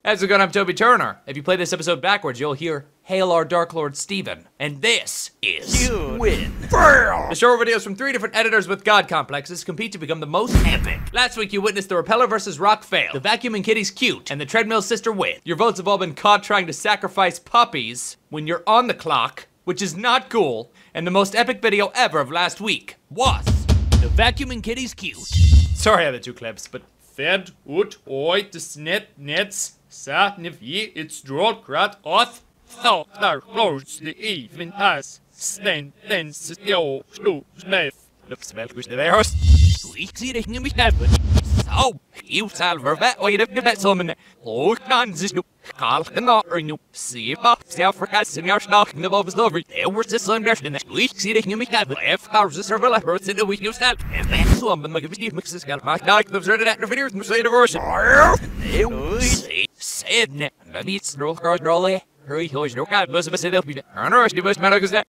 How's it going? I'm Toby Turner. If you play this episode backwards, you'll hear Hail our Dark Lord Stephen. And this is Win. The show videos from 3 different editors with god complexes compete to become the most epic. Last week you witnessed the Repeller vs. Rock fail, the Vacuum and Kitty's cute, and the Treadmill sister win. Your votes have all been caught trying to sacrifice puppies when you're on the clock, which is not cool, and the most epic video ever of last week was the Vacuum and Kitty's cute. Sorry I had the 2 clips, but fed ut oi de snet nets sa nivi it's dråkrat oth. Thought our clothes the even as stand then still slow smith. Looks väl kus det där. Sweet see det nu happen. So, you salver vet oj det vet som en och kan just nu kalken och nu se på self-forgetting your stock in the bubbles over. There was this understanding that we see det nu happen. If cars is server letters in the week you stand. And that's so I'm like if mixes got my like the observed that videos from say diversion. Say it. Maybe it's roll cars rolling. Hurry, no god, buzz of a city. Earnest, you must matter because that.